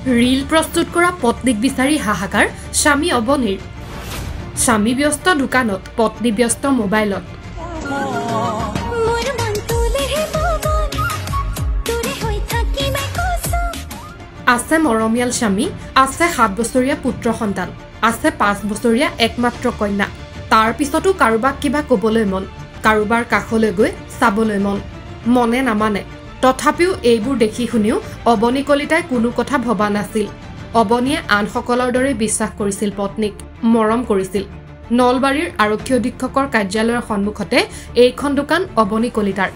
reel प्रस्तुत करा पत्नीक विचारी हाहाकार स्वामी अवनीर स्वामी व्यस्त दुकानत पत्नी व्यस्त मोबाइलत आसे मरमियाल स्वामी आसे 7 बछरीया पुत्र सन्तान आसे 5 बछरीया एकमात्र कन्या तार पिछतो कारोबाक किबा कबलै मन कारोबार काखলৈ गৈ চাবলৈ मन मने नामाने तथापिও এইবোৰ দেখি শুনিও অবনী কলিতাই কোনো কথা ভবা নাছিল অবনীয়ে আনসকলৰ দৰে বিশ্বাস কৰিছিল পত্নীক মৰম কৰিছিল নলবাৰীৰ আৰক্ষী অধীক্ষকৰ কাৰ্যালয়ৰ সন্মুখতে এইখন দোকান অবনী কলিতাৰ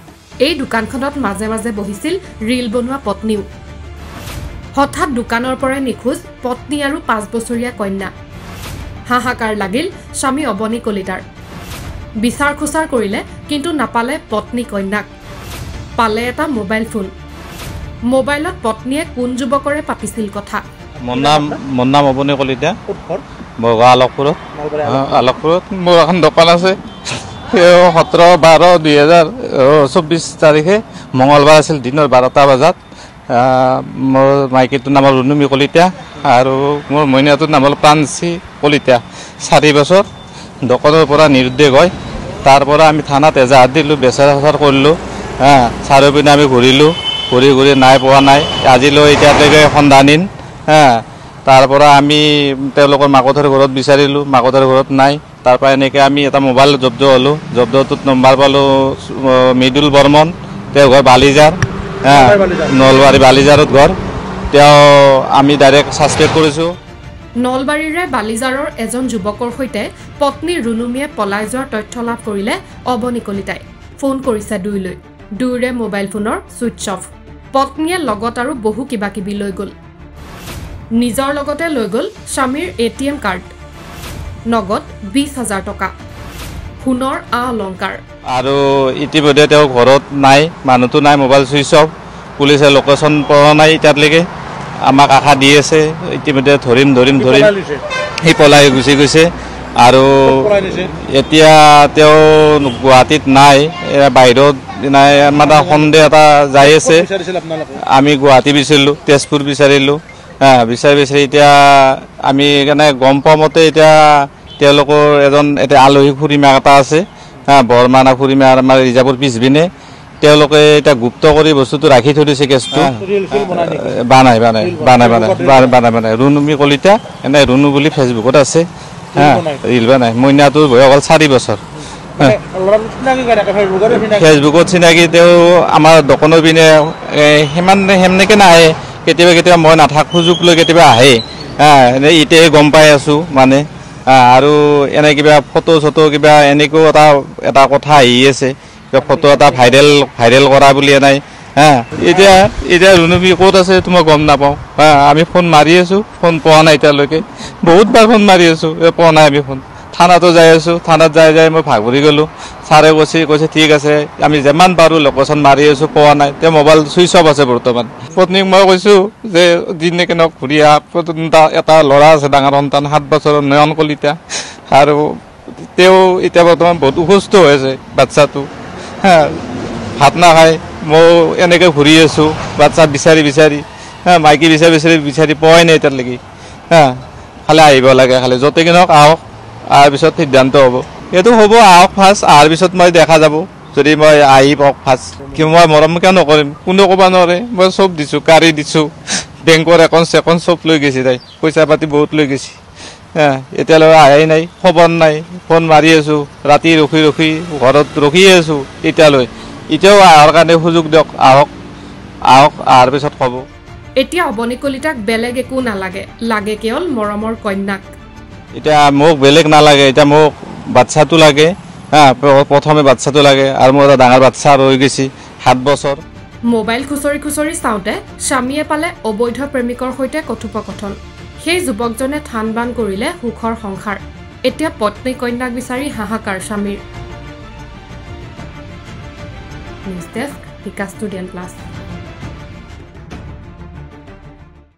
এই দোকানখনত মাজে মাজে বহিছিল ৰীল বনোৱা পত্নীও হঠাৎ দোকানৰ পৰা নিখোজ পত্নী আৰু 5 বছৰীয়া কন্যা হাহাকাৰ লাগিল স্বামী অবনী কলিতাৰ বিচাৰ খুচাৰ কৰিলে কিন্তু নাপালে পত্নী কন্যাক পালে এটা মোবাইল ফোন মোবাইলত পত্নীয়ে কোন যুৱকৰে পাতিছিল কথা মন্নাম অবনী কলিতা বগা আলোকপুৰত মোৰ এখন দোকান আছে 17/12/2024 তাৰিখে মঙ্গলবাৰ আছিল দিনৰ 12টা বজাত মোৰ মাইকীটোৰ নাম ৰুনুমি কলিতা আৰু মোৰ মইনাটোৰ নাম প্ৰাঞ্চি কলিতা 4 বছৰ দোকানৰ পৰা নিৰুদ্দেশ হয় তাৰ পৰা আমি থানাত এজাহাৰ দিলোঁ বেচাৰ কৰিলোঁ চাৰিওপিনে আমি ঘূৰিলোঁ ঘূৰি নাই পোৱা নাই আজিলৈ এতিয়ালৈকে সন্ধানহীন তাৰ পৰা আমি তেওঁলোকৰ মাকহঁতৰ ঘৰত বিচাৰিলোঁ মাকহঁতৰ ঘৰত নাই তাৰ পৰা এনেকৈ আমি এটা মোবাইল জব্দ হ'লোঁ জব্দটোত নম্বৰ পালোঁ মৃদুল বৰ্মন তেওঁৰ ঘৰ বালিজাৰ নলবাৰী বালিজাৰত ঘৰ তেওঁ আমি ডাইৰেক্ট ছাছপেক্ট কৰিছোঁ নলবাৰীৰে বালিজাৰৰ এজন যুৱকৰ সৈতে পত্নী ৰুনুমিয়ে পলাই যোৱাৰ তথ্য লাভ কৰিলে অবনী কলিতাই ফোন কৰিছে দুইৰে মোবাইল ফোনৰ সুইচ অফ পত্নীয়ে লগত আৰু বহু কিবা কিবি লৈ গ'ল নিজৰ লগতে লৈ গ'ল স্বামীৰ এটিএম কাৰ্ড নগদ 20,000 টকা সোণৰ অলংকাৰ আৰু ইতিমধ্যে তেওঁ ঘৰত নাই মানুহটো নাই মোবাইল সুইচ অফ পুলিচে লোকেশ্যন পোৱা নাই এতিয়ালৈকে আমাক আশা দি আছে ইতিমধ্যে ধৰিম সি পলাই গুচি গৈছে আৰু এতিয়া তেওঁ গুৱাহাটীত নাই বাহিৰত নাই মানে সন্দেহ এটা যাই আছে আমি গুৱাহাটী বিচাৰিলোঁ তেজপুৰ বিচাৰিলোঁ বিচাৰি এতিয়া আমি কাৰণে গম পোৱা মতে এতিয়া তেওঁলোকৰ এজন এতিয়া আলহী খুৰীমাক এটা আছে বৰমানা খুৰীমা আমাৰ ৰিজাৰ্ভৰ পিছপিনে তেওঁলোকে এতিয়া গুপ্ত কৰি বস্তুটো ৰাখি থৈ দিছে কেছটো বানাই ৰুনুমি কলিতা এনে ৰুনু বুলি ফেচবুকত আছে ৰিল বানাই মইনাটোৰ বয়স হ'ল 4 বছৰ ফেচবুকত চিনাকি তেওঁ আমাৰ দোকানৰ পিনে সেনেকৈ নাহে কেতিয়াবা মই নাথাক সুযোগ লৈ কেতিয়াবা আহে এতিয়াই গম পাই আছোঁ মানে আৰু এনে কিবা ফটো চটো কিবা এনেকৈও এটা কথা আহি আছে ফটো এটা ভাইৰেল কৰা বুলি নাই এতিয়া ৰুনুমি ক'ত আছে তোমাক গম নাপাওঁ আমি ফোন মাৰি আছোঁ ফোন পোৱা নাই এতিয়ালৈকে বহুতবাৰ ফোন মাৰি আছোঁ পোৱা নাই আমি ফোন থানাতো যাই আছোঁ থানাত যাই মই ভাগৰি গ'লোঁ ছাৰে কৈছে ঠিক আছে আমি যিমান পাৰোঁ লোকেশ্যন মাৰি আছোঁ পোৱা নাই তেওঁ মোবাইল চুইচ অফ আছে বৰ্তমান পত্নীক মই কৈছোঁ যে যেনেকৈ নহওক ঘূৰি এটা ল'ৰা আছে ডাঙৰ সন্তান 7 বছৰৰ নয়ন কলিতা আৰু তেওঁ এতিয়া বৰ্তমান বহুত অসুস্থ হৈ আছে বাচ্ছাটো ভাত নাখায় মই এনেকৈ ঘূৰি আছোঁ বাচ্চা বিচাৰি মাইকী বিচাৰি পোৱাই নাই এতিয়ালৈকে খালি আহিব লাগে খালি য'তে কি নহওক আহক অহাৰ পিছত সিদ্ধান্ত হ'ব এইটো হ'ব আহক ফাৰ্ষ্ট অহাৰ পিছত মই দেখা যাব যদি মই আহি পাওক ফাৰ্ষ্ট কিয় মই মৰম কিয় নকৰিম কোনো ক'ব নোৱাৰে মই চব দিছোঁ গাড়ী দিছোঁ বেংকৰ একাউণ্ট চেকাউণ্ট চব লৈ গৈছে তাই পইচা পাতি বহুত লৈ গৈছে এতিয়ালৈ আহাই নাই খবৰ নাই ফোন মাৰি আছোঁ ৰাতি ৰখি ঘৰত ৰখিয়ে আছোঁ এতিয়াও অহাৰ কাৰণে সুযোগ দিয়ক আহক অহাৰ পিছত ক'ব এতিয়া অবনী কলিতাক বেলেগ একো নালাগে লাগে কেৱল মৰমৰ কন্যাক এতিয়া মোক বেলেগ নালাগে এতিয়া মোক বাচ্চাটো লাগে প্ৰথমে বাচ্চাটো লাগে আৰু মোৰ এটা ডাঙৰ বাচ্চা ৰৈ গৈছে 7 বছৰ মোবাইল খুচৰি চাওঁতে স্বামীয়ে পালে অবৈধ প্ৰেমিকৰ সৈতে কথোপকথন সেই যুৱকজনে থান বান কৰিলে সুখৰ সংসাৰ এতিয়া পত্নী কন্যাক বিচাৰি হাহাকাৰ স্বামীৰ নিউজ ডেস্ক বিকাশ ষ্টুডিয়েণ্ট প্লাছ